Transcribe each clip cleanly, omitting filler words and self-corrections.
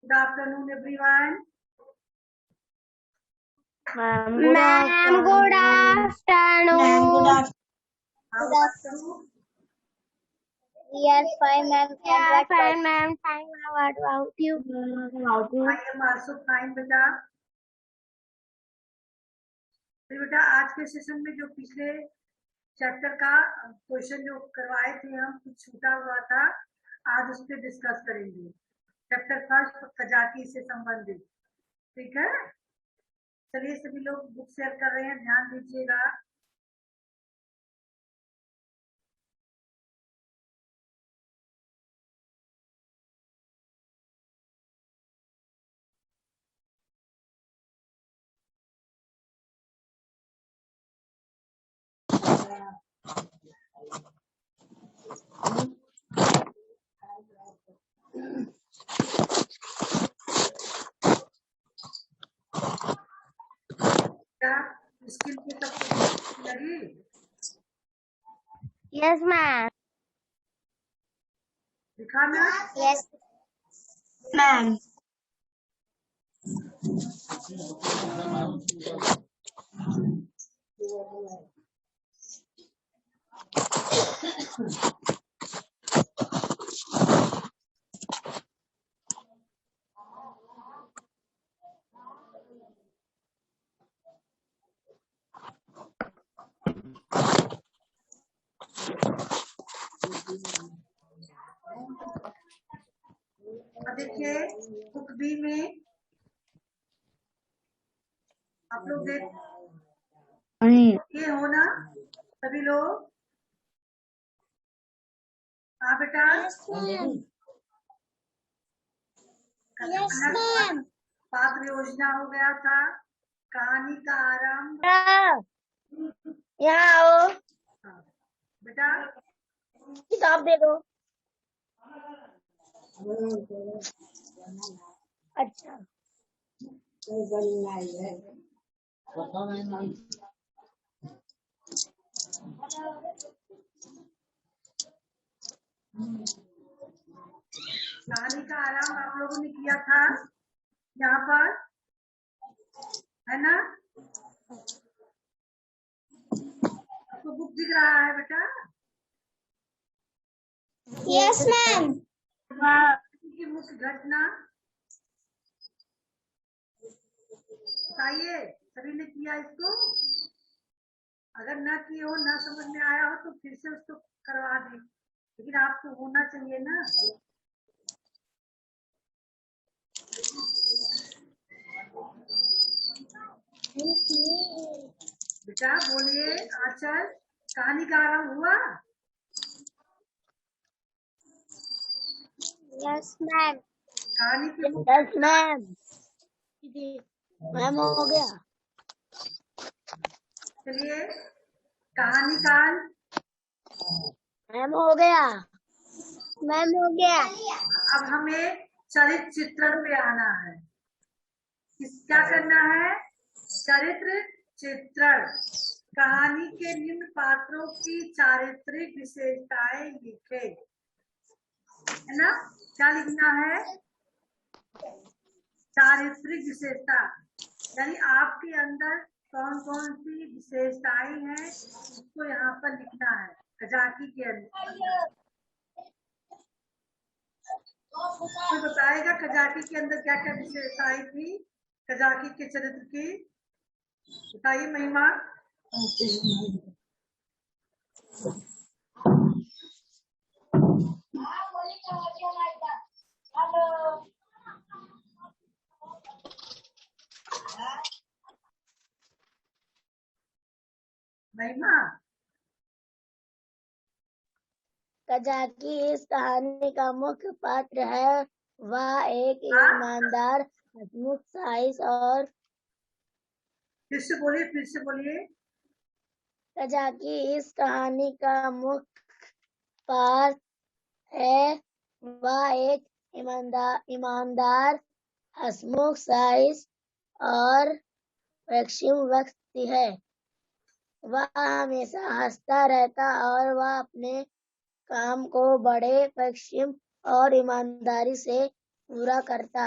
Good afternoon, everyone. Ma'am, good afternoon. Good afternoon. How are you? Yes, fine, ma'am. Yeah, fine, ma'am. Fine, ma'am. What about you? I am also fine, बेटा। फिर बेटा आज के session में जो पिछले chapter का question जो करवाए थे हम, कुछ छूटा हुआ था, आज उस पर डिस्कस करेंगे। चैप्टर फर्स्ट प्रजाति से संबंधित, ठीक है। चलिए सभी लोग बुक शेयर कर रहे हैं, ध्यान दीजिएगा। क्या स्क्रीन पे सबको लगी? Yes, ma'am. दिखाना। Yes, ma'am. अब देखिए बुक बी में आप लोग देख ये हो ना सभी लोग? हाँ बेटा। Yes, ma'am. पात्र योजना हो गया था, कहानी का आरंभ। यहाँ आओ, हाँ, बेटा किताब दे दो। अच्छा, कहानी का आरंभ आप लोगों ने किया था यहाँ पर, है ना? आपको बुक दिख रहा है बेटा? Yes, ma'am. की मुख्य घटना बताइए, सभी ने किया इसको? अगर ना किए हो, ना समझ में आया हो तो फिर से उसको करवा दें, लेकिन आपको होना चाहिए ना। बेटा बोलिए, आंचल, कहानी का आरंभ हुआ? Yes, ma'am. कहानी की yes, ma'am. मैम हो गया। चलिए कहानी का मैम हो गया। मैम हो गया। अब हमें चरित्र चित्रण पे आना है। क्या करना है? चरित्र चित्रण। कहानी के निम्न पात्रों की चारित्रिक विशेषताएं लिखे, है ना? क्या लिखना है? चारित्रिक विशेषता, यानी आपके अंदर कौन कौन सी विशेषताएं हैं उसको यहाँ पर लिखना है खजाकी के अंदर। तो बताएगा खजाकी के अंदर क्या क्या विशेषताएं थी खजाकी के चरित्र की? बताइए महिमा। महिमा कजाकी इस कहानी का मुख्य पात्र है। वह एक ईमानदार, हसमुख, साइस और फिर से बोलिए, फिर से बोलिए। कजाकी इस कहानी का मुख्य पात्र है। वह एक ईमानदार, हसमुख, साइस और पश्चिम व्यक्ति है। वह हमेशा हंसता रहता और वह अपने काम को बड़े पश्चिम और ईमानदारी से पूरा करता।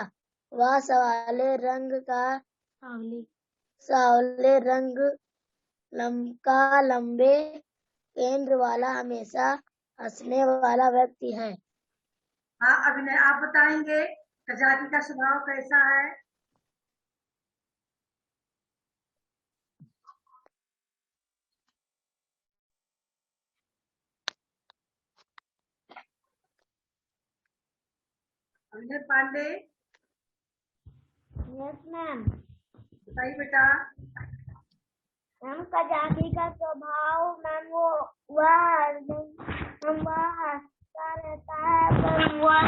वह सांवले रंग का लंबे केंद्र वाला हमेशा हंसने वाला व्यक्ति है। हाँ अभिनय, आप बताएंगे कजाकी का स्वभाव कैसा है? अभिनय पांडे, यस मैम। बताइए बेटा। मैम कजाकी का स्वभाव मैम वह हंसता रहता है, पर वह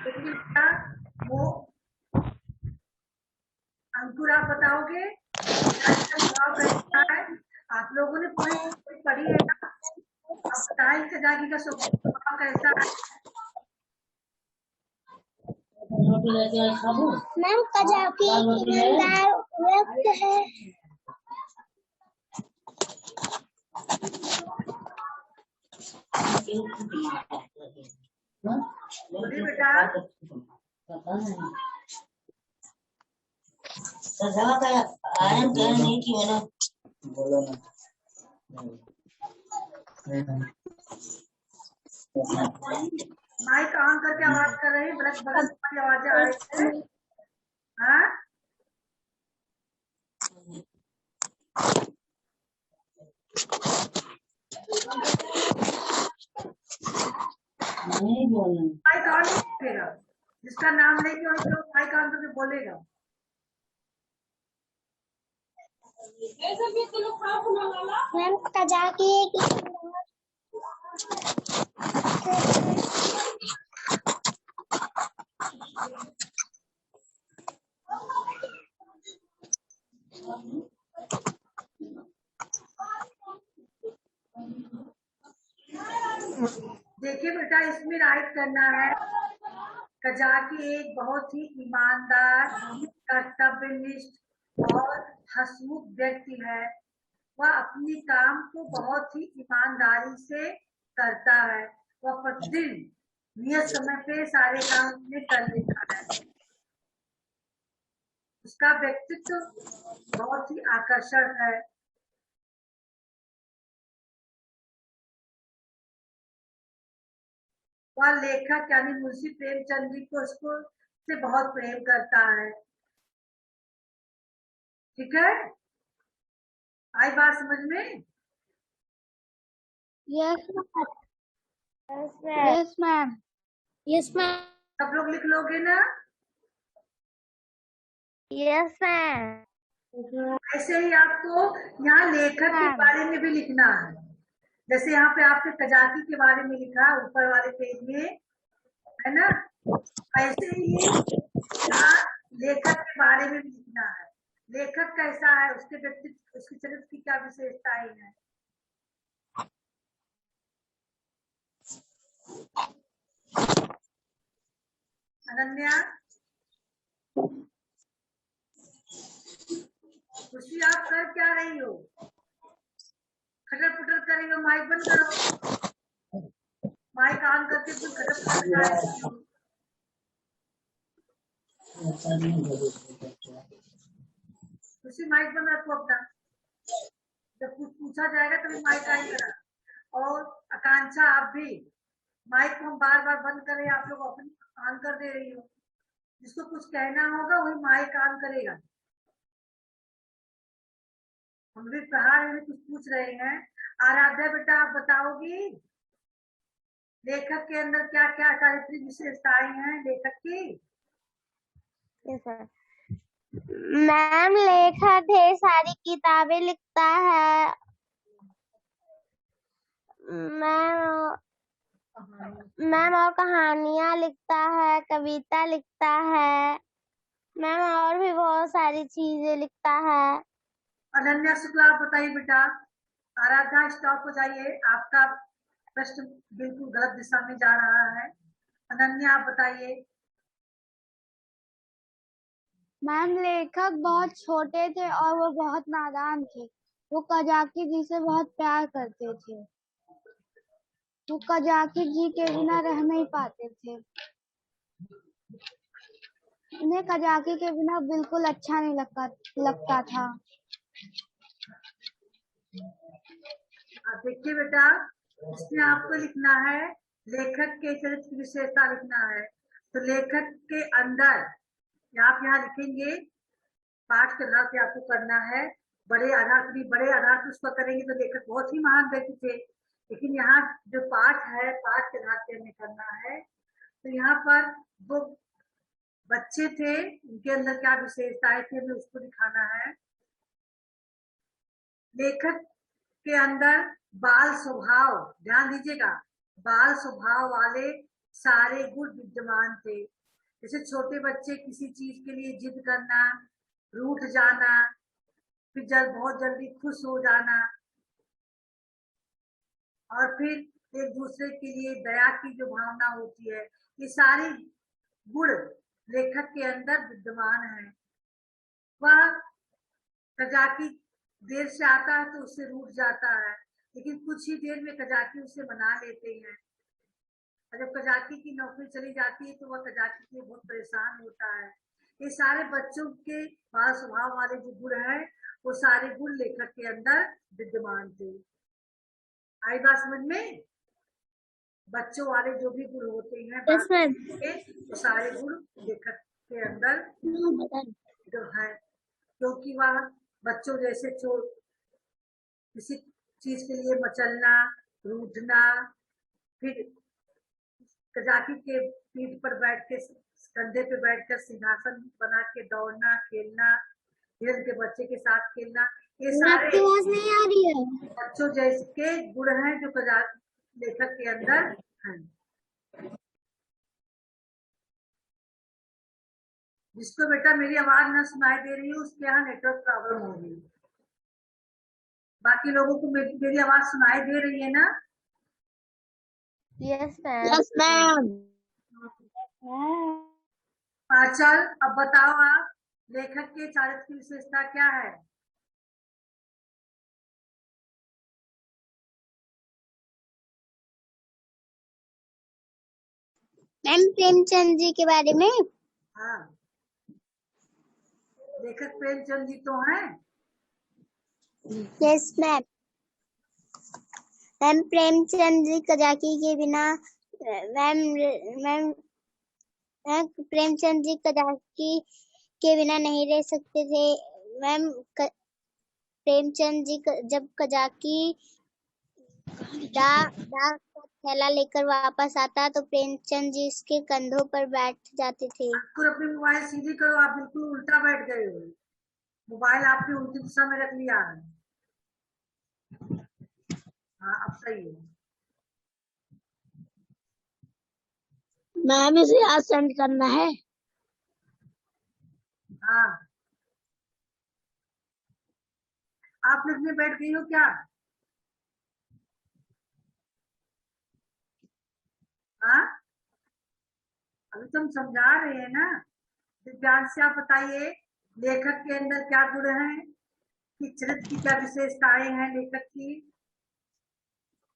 देखिए बेटा, वो अंकुर आप बताओगे कजाकी का स्वभाव कैसा है? आप लोगों ने पूरी पढ़ी है ना? आप बताएं कजाकी का स्वभाव कैसा है? मैम कजाकी ईमानदार व्यक्ति है। बोलिए बेटा। माइक ऑन करके आवाज कर रही है, बगल से हमारी आवाजें आ रही है। हाँ माइक ऑन नहीं रखेगा, जिसका नाम लेके वही तो माइक ऑन करके बोलेगा। मैम कजाकी देखिए बेटा, इसमें राइट करना है कजाकी एक बहुत ही ईमानदार, कर्तव्यनिष्ठ और हंसमुख व्यक्ति है। वह अपनी काम को बहुत ही ईमानदारी से करता है। वह प्रतिदिन नियत समय पे सारे काम अपने कर लेता है। उसका व्यक्तित्व बहुत ही आकर्षक है। वह लेखक यानी मुंशी प्रेमचंद जी को उसको से बहुत प्रेम करता है। ठीक है, आई बात समझ में? Yes ma'am. Yes ma'am. सब लोग लिख लोगे ना? Yes ma'am. ऐसे ही आपको यहाँ लेखक के बारे में भी लिखना है। जैसे यहाँ पे आपने कजाकी के बारे में लिखा ऊपर वाले पेज में, है ना? ऐसे ही यहाँ लेखक के बारे में भी लिखना है। लेखक कैसा है, उसके व्यक्तित्व, उसके चरित्र की क्या विशेषताएं हैं। अनन्या, खुशी आप कर क्या रही हो? खटर पुटर कर रही हो? माइक बंद करो, माइक ऑन करके तुम खटर पुटर कर रही हो। खुशी माइक बंद रखो अपना, जब कुछ पूछा जाएगा तभी माइक ऑन करा। और आकांक्षा आप भी, माइक को हम बार बार बंद करें, आप लोग अपनी ऑन कर दे रही हो। जिसको कुछ कहना होगा वही माइक ऑन करेगा। हम भी प्रहार में कुछ पूछ रहे हैं। आराध्या बेटा, आप बताओगी लेखक के अंदर क्या क्या चारित्रिक विशेषताएं हैं लेखक की? मैम लेखक ढेर सारी किताबें लिखता है। मैम और कहानियां लिखता है, कविता लिखता है। मैम और भी बहुत सारी चीजें लिखता है। अनन्या शुक्ला, आप बताइए बेटा। आराधना, स्टॉप हो जाइए, आपका प्रश्न बिल्कुल गलत दिशा में जा रहा है। अनन्या, आप बताइए। मैम लेखक बहुत छोटे थे और वो बहुत नादान थे। वो कजाकी जी से बहुत प्यार करते थे। वो कजाकी जी के बिना रह नहीं पाते थे। उन्हें कजाकी के बिना बिल्कुल अच्छा नहीं लगता था। देखिए बेटा, इसमें आपको लिखना है लेखक के चरित्र की विशेषता लिखना है। तो लेखक के अंदर आप यहाँ लिखेंगे, पाठ के आधार पे आपको करना है। बड़े आधार पर उस पर करेंगे तो लेखक बहुत ही महान व्यक्ति थे, लेकिन यहाँ जो पाठ है, पाठ के आधार पे हमें करना है। तो यहाँ पर वो बच्चे थे, उनके अंदर क्या विशेषताएं थी, हमें उसको दिखाना है। लेखक के अंदर बाल स्वभाव, ध्यान दीजिएगा, बाल स्वभाव वाले सारे गुण विद्यमान थे। जैसे छोटे बच्चे किसी चीज के लिए जिद करना, रूठ जाना, फिर बहुत जल्दी खुश हो जाना, और फिर एक दूसरे के लिए दया की जो भावना होती है, ये सारी गुण लेखक के अंदर विद्यमान है। वह कजाकी देर से आता है तो उससे रूठ जाता है, लेकिन कुछ ही देर में कजाकी उसे मना लेते हैं। और जब कजाकी की नौकरी चली जाती है तो वह कजाकी के बहुत परेशान होता है। ये सारे बच्चों के बाल स्वभाव वाले जो गुण है, वो सारे गुण लेखक के अंदर विद्यमान थे। आई बात समझ में? बच्चों वाले जो भी गुण होते हैं के, वो सारे गुण लेखक के अंदर जो है, क्योंकि वह बच्चों जैसे किसी चीज के लिए मचलना, रूठना, फिर कजाकी के पीठ पर बैठ के, कंधे पे बैठकर सिंहासन बना के दौड़ना, खेलना, हिरण के बच्चे के साथ खेलना, ये सारे आवाज नहीं आ रही है। बच्चों जैसे गुण हैं जो लेखक के अंदर हैं। जिसको बेटा मेरी आवाज न सुनाई दे रही है, उसके यहाँ नेटवर्क प्रॉब्लम होगी। बाकी लोगों को मेरी आवाज सुनाई दे रही है ना? Yes ma'am. चल, अब बताओ आप, लेखक के चारित्र की विशेषता क्या है? मैम प्रेमचंद जी के बारे में। हाँ, लेखक प्रेमचंद जी तो हैं। Yes ma'am. Ma'am Premchand ji कजाकी के बिना, मैम प्रेमचंद जी कजाकी के बिना नहीं रह सकते थे। मैम प्रेमचंद जी जब कजाकी डाक का थैला लेकर वापस आता तो प्रेमचंद जी इसके कंधों पर बैठ जाते थे। अपनी मोबाइल सीधी करो, आप बिल्कुल उल्टा बैठ गए हो। मोबाइल आपने उल्टी दिशा में रख लिया है। हाँ, अब सही है। मैम इसे आज सेंड करना है। हाँ, आप लिखने बैठ गई हो क्या? हाँ, अभी तुम समझा रहे हैं ना। विज्ञान से आप बताइए, लेखक के अंदर क्या गुण है, कि चरित्र की क्या विशेषताएं हैं लेखक की?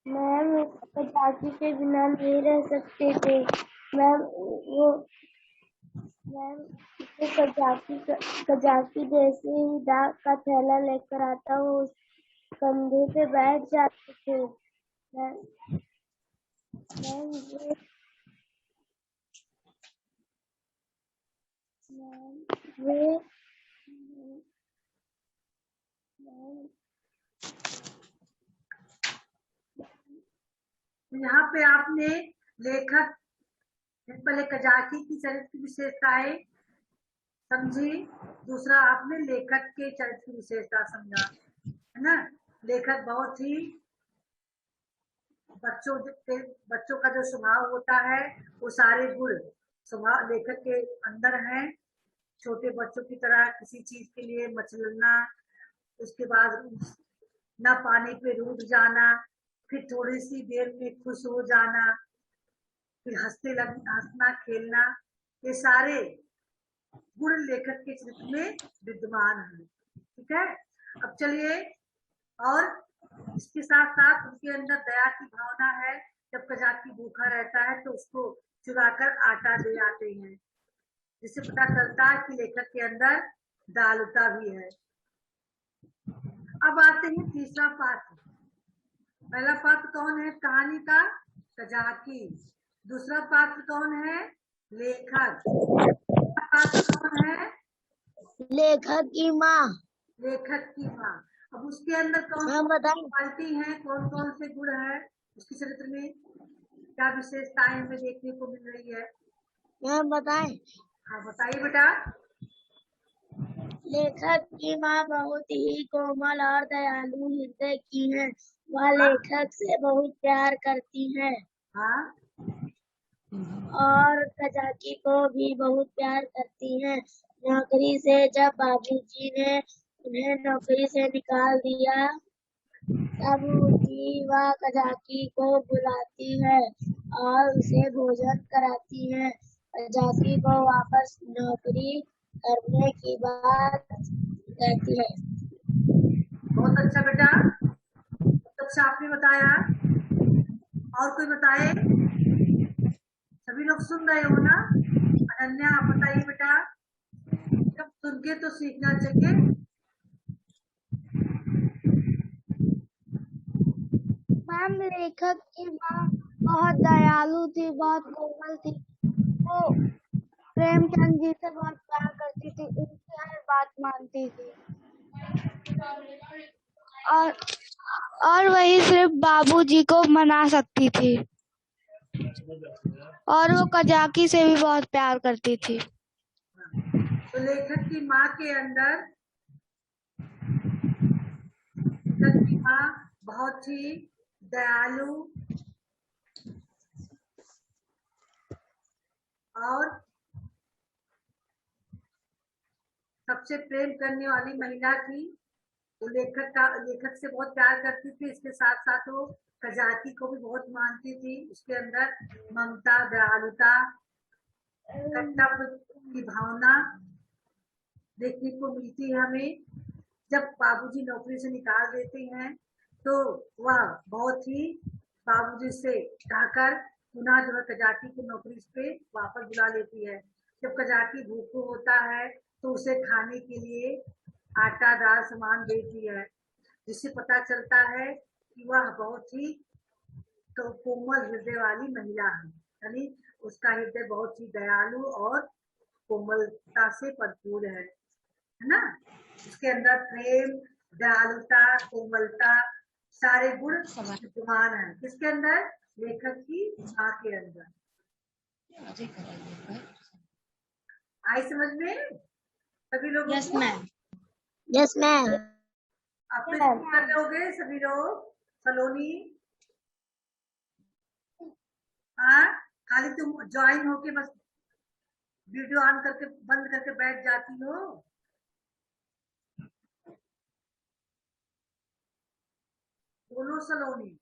मैम कजाकी के बिना नहीं रह सकते थे। मैम वो मैम कजाकी जैसे ही डाक का थैला लेकर आता वो उस कंधे पे बैठ जाते थे। मैम वे यहाँ पे आपने लेखक पहले कजाकी की चरित्र की विशेषताएं समझी, दूसरा आपने लेखक के चरित्र की विशेषता समझा, है ना। लेखक बहुत ही बच्चों का जो स्वभाव होता है, वो सारे गुण स्वभाव लेखक के अंदर हैं। छोटे बच्चों की तरह किसी चीज के लिए मचलना, उसके बाद ना पाने पे रुक जाना, फिर थोड़ी सी देर में खुश हो जाना, फिर हंसना खेलना, ये सारे गुण लेखक के चित्र में विद्यमान है। ठीक है, अब चलिए, और इसके साथ साथ उनके अंदर दया की भावना है। जब कजाकी भूखा रहता है तो उसको चुराकर आटा दे आते हैं, जिससे पता चलता है कि लेखक के अंदर दयालुता भी है। अब आते हैं तीसरा पात्र। पहला पात्र कौन है कहानी का? कजाकी। दूसरा पात्र कौन है? लेखक। पात्र कौन है? लेखक की माँ। लेखक की माँ। अब उसके अंदर कौन हाँ कौन बताएं। क्वालिटी है, कौन कौन से गुण है, उसके चरित्र में क्या विशेषताएं हमें देखने को मिल रही है? हम बताएं। हाँ बताइए बेटा। लेखक की माँ बहुत ही कोमल और दयालु हृदय की है। वह लेखक से बहुत प्यार करती है हाँ और कजाकी को भी बहुत प्यार करती है। नौकरी से जब बाबूजी ने उन्हें नौकरी से निकाल दिया तब वह कजाकी को बुलाती है और उसे भोजन कराती है। कजाकी को वापस नौकरी करने की बात कहती है। बहुत अच्छा बेटा, बहुत अच्छा आपने बताया। और कोई बताए? सभी लोग सुन रहे हो ना? अनन्या आप बताइए बेटा, जब सुन के तो सीखना चाहिए। मैम लेखक की माँ बहुत दयालु थी, बहुत कोमल थी। वो प्रेमचंद जी से बहुत प्यार करती थी, उनकी हर बात मानती थी। और वही सिर्फ बाबूजी को मना सकती थी। और वो कजाकी से भी बहुत प्यार करती थी। तो लेखक की माँ के अंदर, लेखक की माँ बहुत ही दयालु और सबसे प्रेम करने वाली महिला थी। वो लेखक से बहुत प्यार करती थी। इसके साथ साथ वो कजाकी को भी बहुत मानती थी। उसके अंदर ममता, दयालुता, कर्तव्य की भावना देखने को मिलती है हमें। जब बाबूजी नौकरी से निकाल देते हैं तो वह बहुत ही बाबूजी से कहकर पुनः जो है कजाकी को नौकरी पे वापस बुला लेती है। जब कजाकी भूखा होता है तो उसे खाने के लिए आटा दाल सामान देती है, जिससे पता चलता है कि वह बहुत ही तो कोमल हृदय वाली महिला है। यानी उसका हृदय बहुत ही दयालु और कोमलता से भरपूर है ना? उसके अंदर प्रेम, दयालुता, कोमलता सारे गुण विद्यमान है। किसके अंदर? लेखक की माँ के अंदर। आई समझ में सभी लोगों को? Yes ma'am. आप तो कर लोगे सभी लोग। सलोनी, हाँ, खाली तुम ज्वाइन होके बस वीडियो ऑन करके बंद करके बैठ जाती हो। बोलो सलोनी।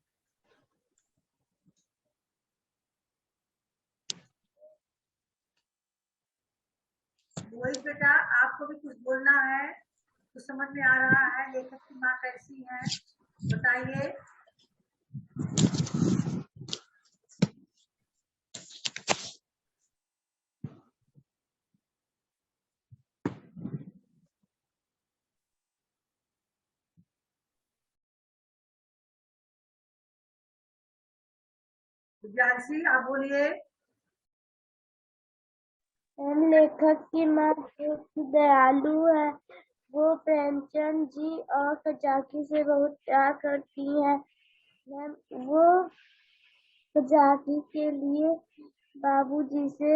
वही बेटा, आपको भी कुछ बोलना है, कुछ समझ में आ रहा है लेखक की माँ कैसी है, बताइए। जानसी आप बोलिए। लेखक की माँ बहुत दयालु है। वो प्रेमचंद जी और कजाकी से बहुत प्यार करती है। मैम वो कजाकी के लिए बाबूजी से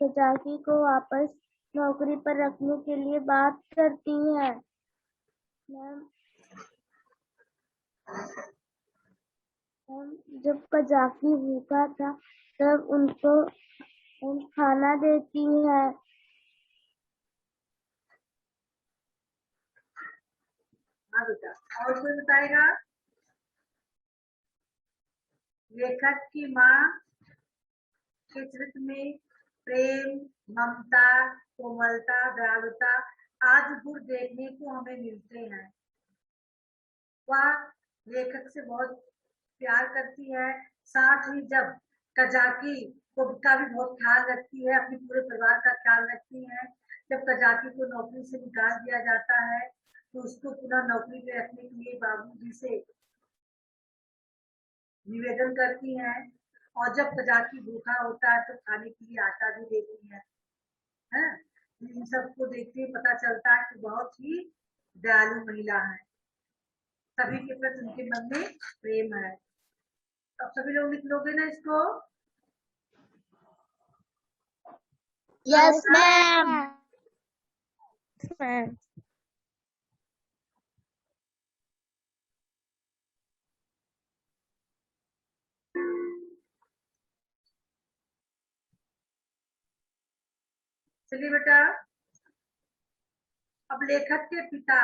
कजाकी को वापस नौकरी पर रखने के लिए बात करती है। मैम जब कजाकी भूखा था तब उनको खाना देती है। हाँ बेटा, और कोई बताएगा? लेखक की माँ के चरित्र में प्रेम, ममता, कोमलता, दयालुता आदि गुण देखने को हमें मिलते हैं। वह लेखक से बहुत प्यार करती है, साथ ही जब कजाकी का भी बहुत ख्याल रखती है, अपने पूरे परिवार का ख्याल रखती है। जब कजाकी को नौकरी से निकाल दिया जाता है तो उसको पुनः नौकरी पे रखने के लिए बाबूजी से निवेदन करती हैं, और जब कजाकी भूखा होता है तो खाने के लिए आटा भी देती है। इन सबको देखते ही पता चलता है कि बहुत ही दयालु महिला है, सभी के प्रति उनके मन में प्रेम है। अब सभी लोग लिख लोगे ना इसको? Yes ma'am. मैम चलिए बेटा, अब लेखक के पिता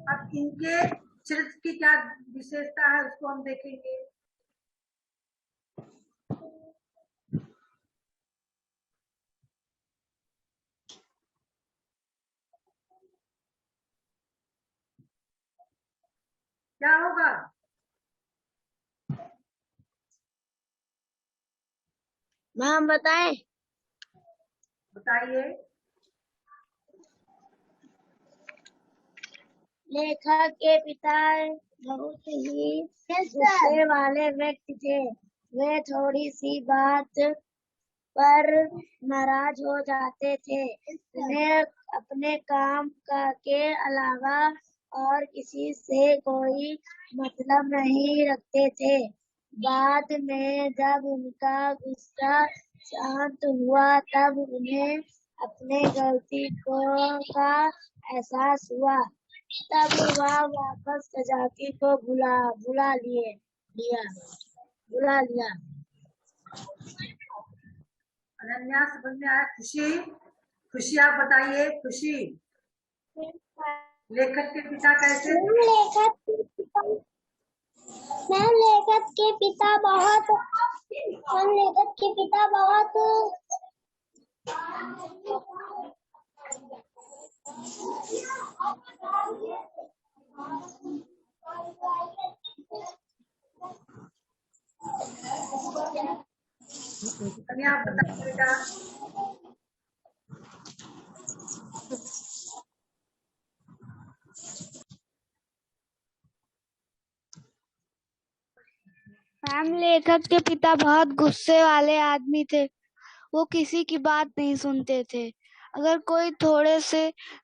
अब इनके चरित्र की क्या विशेषता है उसको हम देखेंगे। क्या होगा? मैम बताएं। बताइए। लेखक के पिता बहुत ही गुस्से वाले व्यक्ति थे। वे थोड़ी सी बात पर नाराज हो जाते थे। उन्हें अपने काम के अलावा और किसी से कोई मतलब नहीं रखते थे। बाद में जब उनका गुस्सा शांत हुआ तब उन्हें अपने गलती का एहसास हुआ। तब वह वापस कजाकी को बुला लिया। अनन्या समझ में आया? खुशी आप बताइए। खुशी, लेखक के पिता कैसे? लेखक के पिता बहुत अनन्या आप बताइए बेटा। मैम, लेखक के पिता बहुत गुस्से वाले आदमी थे। वो किसी की बात नहीं सुनते थे। अगर कोई थोड़े से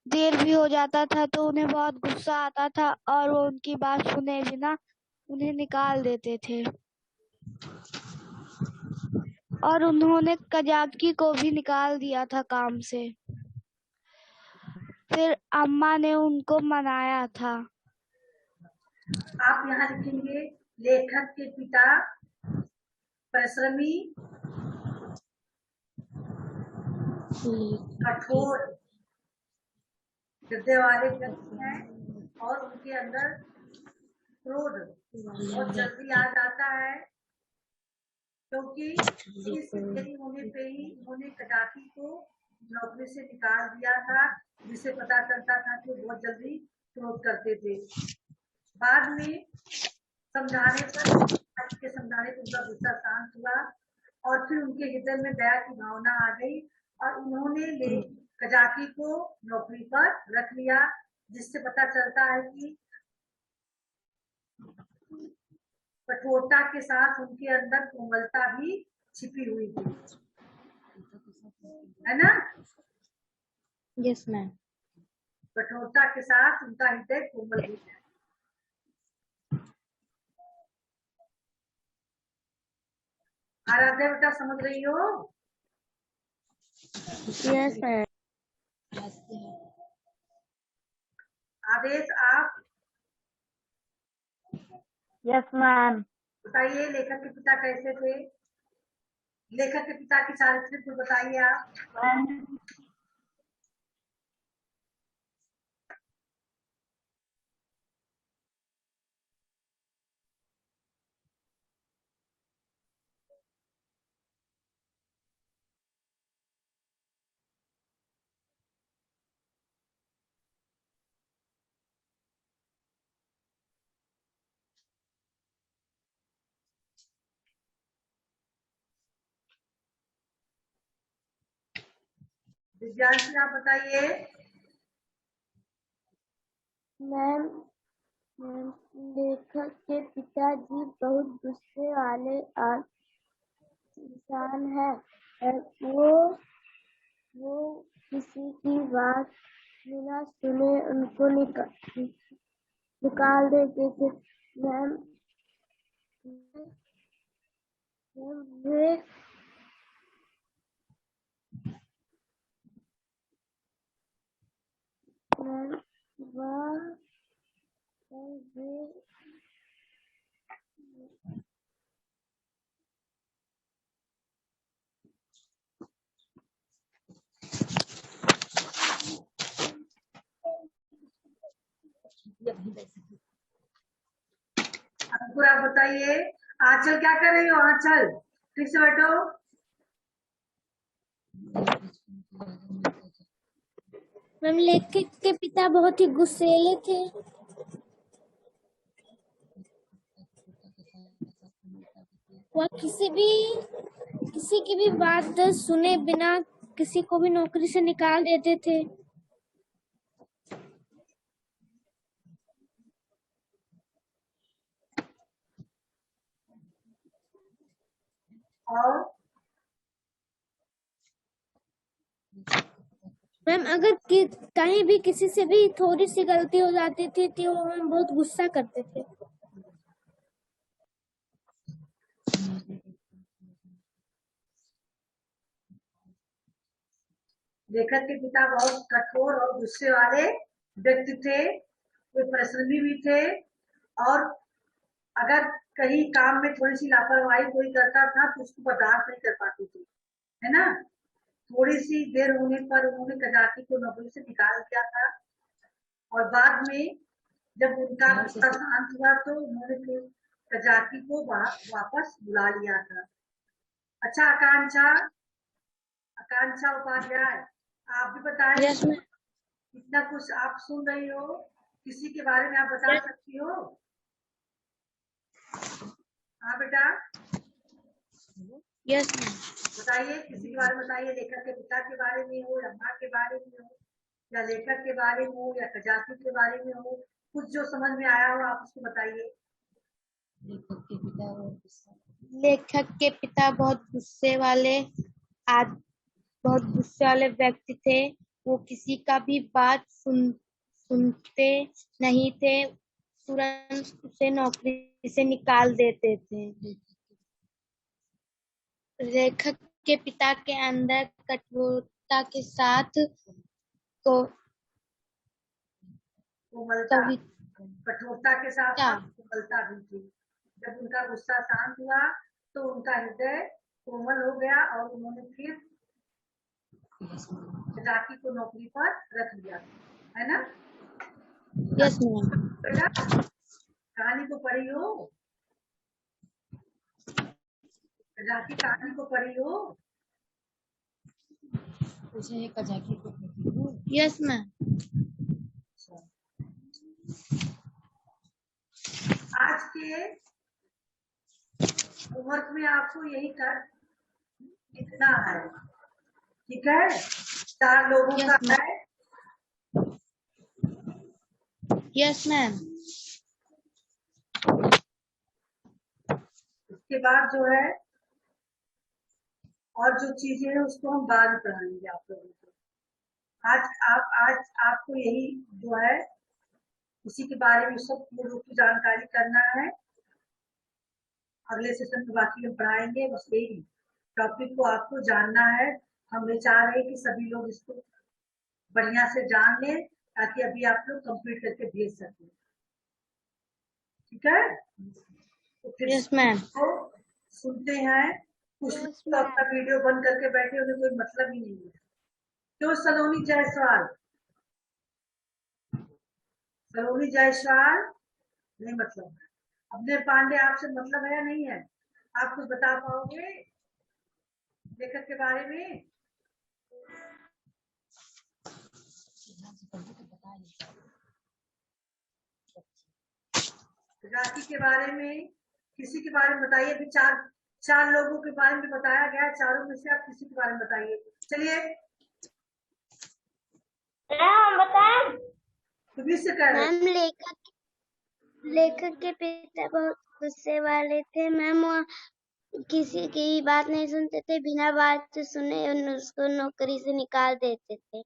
देर भी हो जाता था तो उन्हें बहुत गुस्सा आता था और वो उनकी बात सुने बिना उन्हें निकाल देते थे। और उन्होंने कजाकी को भी निकाल दिया था काम से। फिर अम्मा ने उनको मनाया था। आप यहाँ लिखेंगे लेखक के पिता परिश्रमी, कठोर हृदय वाले व्यक्ति हैं और उनके अंदर क्रोध बहुत जल्दी आ जाता है, क्योंकि इस देरी होने पे ही उन्होंने कजाकी को नौकरी से निकाल दिया था, जिससे पता चलता था कि बहुत जल्दी क्रोध करते थे। बाद में समझाने पर उनका गुस्सा शांत हुआ और फिर उनके हृदय में दया की भावना आ गई और उन्होंने कजाकी को नौकरी पर रख लिया, जिससे पता चलता है कि कठोरता के साथ उनके अंदर कोमलता भी छिपी हुई थी, है ना? Yes ma'am. कठोरता के साथ उनका हृदय कोमल भी है। आराध्या बेटा समझ रही हो? Yes ma'am. आदेश आप यस मैम। बताइए लेखक के पिता कैसे थे? लेखक के पिता की चारित्रिक गुण बताइए आप। विद्यार्थी आप बताइए। मैम लेखक के पिताजी बहुत गुस्से वाले और इंसान है। वो किसी की बात बिना सुने उनको निकाल देते थे। मैम वे मैम वह वे अंकुर आप बताइए। आंचल क्या कर रही हो? आंचल ठीक से बैठो। मैम लेखक के पिता बहुत ही गुस्सैले थे। वह किसी की भी बात सुने बिना किसी को भी नौकरी से निकाल देते थे। और मैम अगर कहीं भी किसी से भी थोड़ी सी गलती हो जाती थी तो वो मैम बहुत गुस्सा करते थे। लेखक के पिता बहुत कठोर और गुस्से वाले व्यक्ति थे। वे परिश्रमी भी थे और अगर कहीं काम में थोड़ी सी लापरवाही कोई करता था तो उसको बर्दाश्त नहीं कर पाती थी, है ना। थोड़ी सी देर होने पर उन्होंने कजाकी को नौकरी से निकाल दिया था और बाद में जब उनका गुस्सा शांत हुआ तो उन्होंने फिर कजाकी को वापस बुला लिया था। अच्छा आकांक्षा, आकांक्षा उपाध्याय आप भी बताएं। Yes ma'am. इतना कुछ आप सुन रही हो, किसी के बारे में आप बता सकती हो? हाँ बेटा यस मैम। बताइए, किसी के बारे में बताइए। लेखक के पिता के बारे में हो या माँ के बारे में हो या लेखक के बारे में हो या कजाकी के बारे में हो, कुछ जो समझ में आया हो आप उसको बताइए। लेखक के पिता बहुत गुस्से वाले व्यक्ति थे। वो किसी का भी बात सुनते नहीं थे, तुरंत उसे नौकरी से निकाल देते थे। लेखक के पिता के अंदर कठोरता के साथ कोमलता, कठोरता के साथ साथ कोमलता भी थी। जब उनका गुस्सा शांत हुआ तो उनका हृदय कोमल हो गया और उन्होंने फिर कजाकी को नौकरी पर रख लिया, है ना। Yes ma'am. बेटा कहानी को पढ़ी हो? कजाकी कहानी को पढ़ी हो? कजाकी को यस मैम। आज के होमवर्क में आपको यही कर लिखना है, ठीक है। 4 लोगों का है। Yes ma'am. उसके बाद जो है और जो चीजें हैं उसको हम बाद में पढ़ाएंगे आप लोगों को। आज आपको यही जो है इसी के बारे में सब पूर्ण रूप से जानकारी करना है। अगले सेशन में बाकी हम पढ़ाएंगे, बस यही टॉपिक को आपको जानना है। हम ये चाह रहे हैं कि सभी लोग इसको बढ़िया से जान लें ताकि अभी आप लोग कंप्लीट करके भेज सकें, ठीक है। तो फिर यस मैम। सुनते हैं कुछ Yes, लोग तो अपना ma'am. वीडियो बंद करके बैठे, उन्हें कोई मतलब ही नहीं है। क्यों सलोनी जायसवाल? सलोनी जायसवाल नहीं मतलब। अपने पांडे आपसे मतलब है या नहीं है? आप कुछ बता पाओगे लेखक के बारे में? राखी के बारे में, किसी के बारे में बताइए। अभी चार लोगों के बारे में बताया गया है, चारों में से आप किसी के बारे में बताइए। चलिए हम बताएं। तुम्ही से कह रहे मैम लेखक के पिता बहुत गुस्से वाले थे मैम, वो किसी की बात नहीं सुनते थे, बिना बात सुने उसको नौकरी से निकाल देते थे।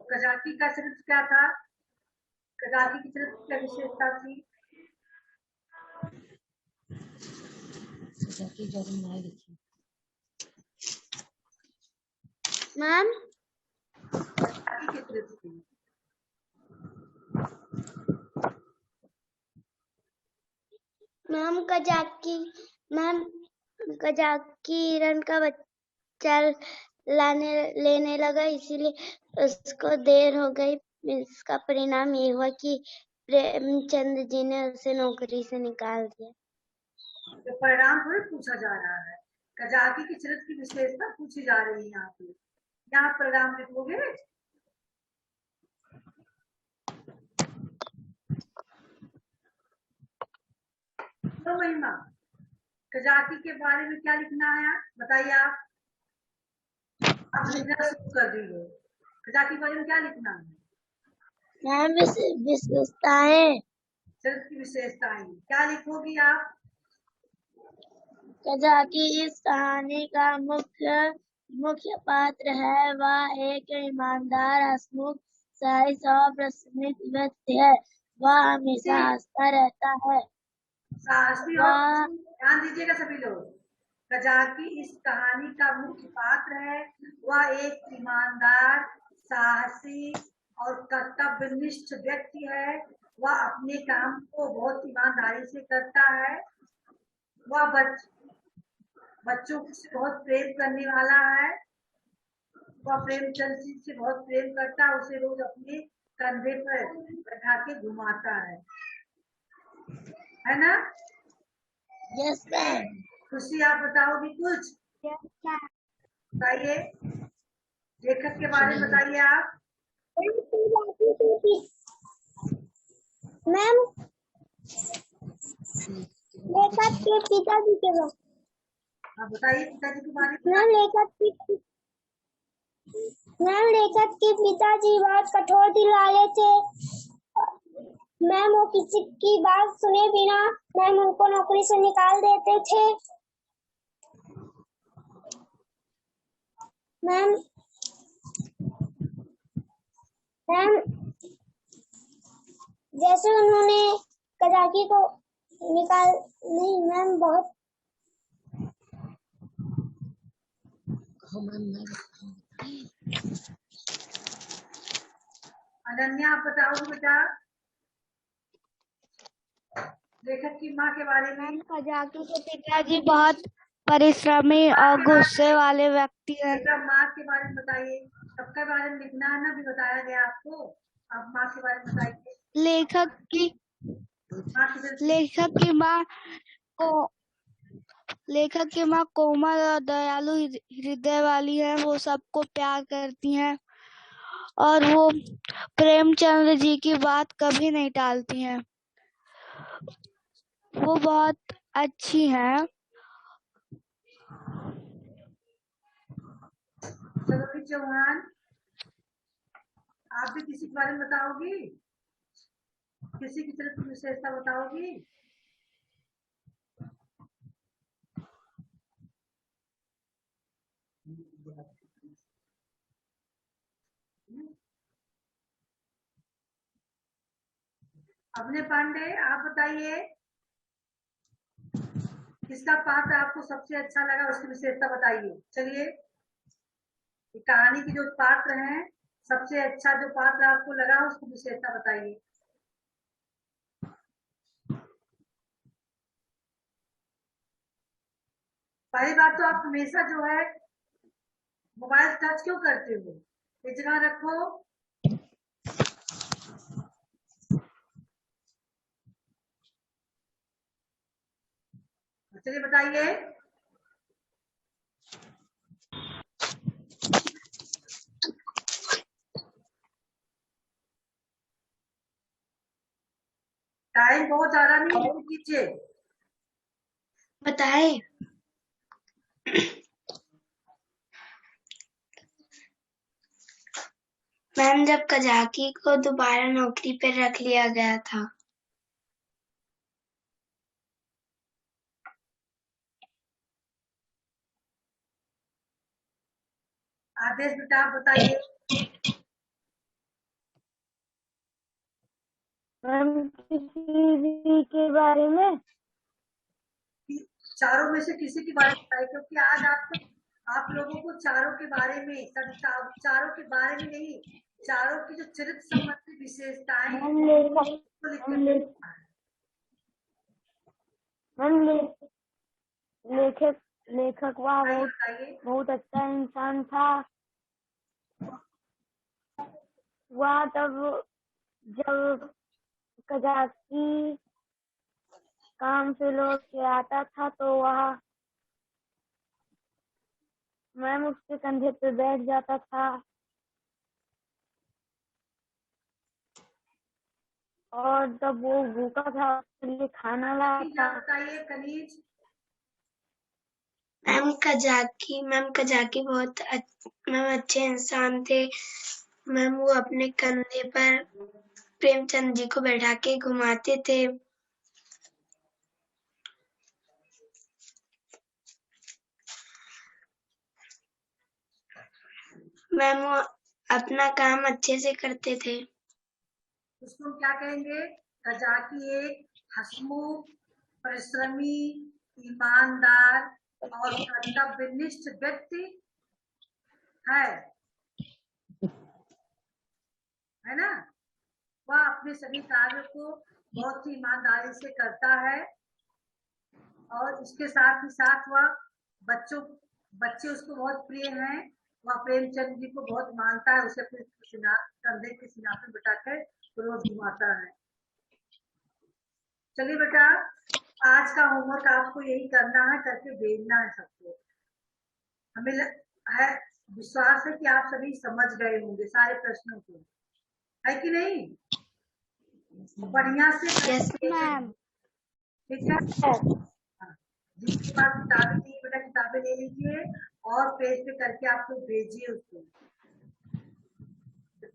कजाकी का चरित्र क्या था? कजाकी की चरित्र क्या विशेषता थी? मैम कजाकी की चरित्र थी। मैम कजाकी हिरण का बच्चा लेने लगा, इसीलिए उसको देर हो गई। इसका परिणाम ये हुआ कि प्रेमचंद जी ने उसे नौकरी से निकाल दिया। तो परिणाम थोड़ी पूछा जा रहा है, कजाकी की चरित्र की विशेषता पूछी जा रही है यहाँ पे। यहाँ परिणाम लिखोगे। तो महिमा, कजाकी के बारे में क्या लिखना है बताइए आप। अब लिखना शुरू कर दीजिए। कजाकी के बारे में क्या लिखना है? मैम विशेषताएं। चरित्र की विशेषताएं क्या लिखोगी आप? कजाकी इस कहानी का मुख्य पात्र है। वह एक ईमानदार, हंसमुख, साहसी और प्रसन्नचित्त व्यक्ति है। वह हमेशा हंसता रहता है। साहसी और वह ध्यान दीजिएगा सभी लोग। कजाकी इस कहानी का मुख्य पात्र है। वह एक ईमानदार, साहसी और कर्तव्यनिष्ठ व्यक्ति है। वह अपने काम को बहुत ईमानदारी से करता है। वह बच्चों से बहुत प्रेम करने वाला है। वह प्रेमचंद जी से बहुत प्रेम करता है, उसे रोज अपने कंधे पर बैठा के घुमाता है ना? Yes ma'am. खुशी आप बताओगी कुछ? बताइए, लेखक के बारे में बताइए आप। मैम लेखक के पिताजी के बारे हाँ बताइए पिताजी के बारे में। मैम लेखक के पिताजी बहुत कठोर दिल वाले थे। मैम वो किसी की बात सुने बिना मैम उनको नौकरी से निकाल देते थे। मैम जैसे उन्होंने कजाकी को निकाल नहीं मैम बहुत अनन्या आप बताओगे बेटा लेखक की माँ के बारे में। मैम कजाकी के पिताजी बहुत परिश्रमी और गुस्से वाले व्यक्ति हैं। बेटा माँ के बारे में बताइए। सबके बारे में लिखना है ना, भी बताया गया आपको। अब माँ के बारे में बताइए। लेखक की माँ की तरफ से लेखक की माँ कोमल और दयालु हृदय वाली है। वो सबको प्यार करती हैं और वो प्रेमचंद जी की बात कभी नहीं टालती हैं। वो बहुत अच्छी हैं। सलोनी चौहान, आप भी किसी के बारे में बताओगी? किसी की तरफ की विशेषता बताओगी? अपने पांडे आप बताइए, किसका पात्र आपको सबसे अच्छा लगा, उसकी विशेषता बताइए। चलिए, कहानी की जो पात्र हैं, सबसे अच्छा जो पात्र आपको लगा उसकी विशेषता बताइए। पहली बात तो आप हमेशा जो है मोबाइल टच क्यों करते हो? एक जगह रखो। चलिए बताइए। टाइम बहुत ज्यादा नहीं कीजिए। बताए मैम, जब कजाकी को दोबारा नौकरी पर रख लिया गया था। आदेश बेटा आप बताइए। मैम किसी भी के बारे में, चारों में से किसी के बारे में बताइए, क्योंकि आज आप लोगों को चारों के बारे में, चारों के बारे में नहीं, चारों की जो चरित्र संबंधी विशेषताएं हैं मैम लेखक उसको लिख मैम कर ले- मैम ले- लेखक लेखक वह बहुत बताइए। बहुत अच्छा इंसान था। वह तब जब कजाकी काम से लौट के आता था तो वह मैम उसके कंधे पे बैठ जाता था और जब वो भूखा था उसके लिए खाना कनीज लाता। आप बताइए, कनीज। मैम कजाकी बहुत मैम अच्छे इंसान थे। मैम वो अपने कंधे पर प्रेमचंद जी को बैठा के घुमाते थे। मैम वो अपना काम अच्छे से करते थे। उसको हम क्या कहेंगे? कजाकी एक हंसमुख, परिश्रमी, ईमानदार और कर्तव्यनिष्ठ व्यक्ति है ना? वह अपने सभी कार्यों को बहुत ही ईमानदारी से करता है और इसके साथ ही साथ वह बच्चे उसको बहुत प्रिय हैं। वह प्रेमचंद जी को बहुत मानता है, उसे अपने कंधे के सीना पे बिठा कर रोज घुमाता है। चलिए बेटा, आज का होमवर्क आपको यही करना है, करके भेजना है सबको। हमें है विश्वास है कि आप सभी समझ गए होंगे सारे प्रश्नों को, है कि नहीं? बढ़िया से यस मैम। ठीक है। हाँ, जिसके पास किताबें नहीं बेटा किताबें ले लीजिए और पेज पे करके आपको भेजिए उसको।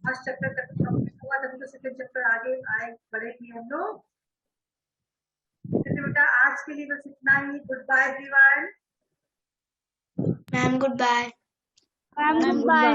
फर्स्ट चैप्टर तक कंप्लीट हुआ तभी तो सेकंड चैप्टर आगे आए बढ़ेगी हम लोग। चलिए बेटा, आज के लिए बस इतना ही। Good bye everyone. Ma'am, good bye. Ma'am good bye.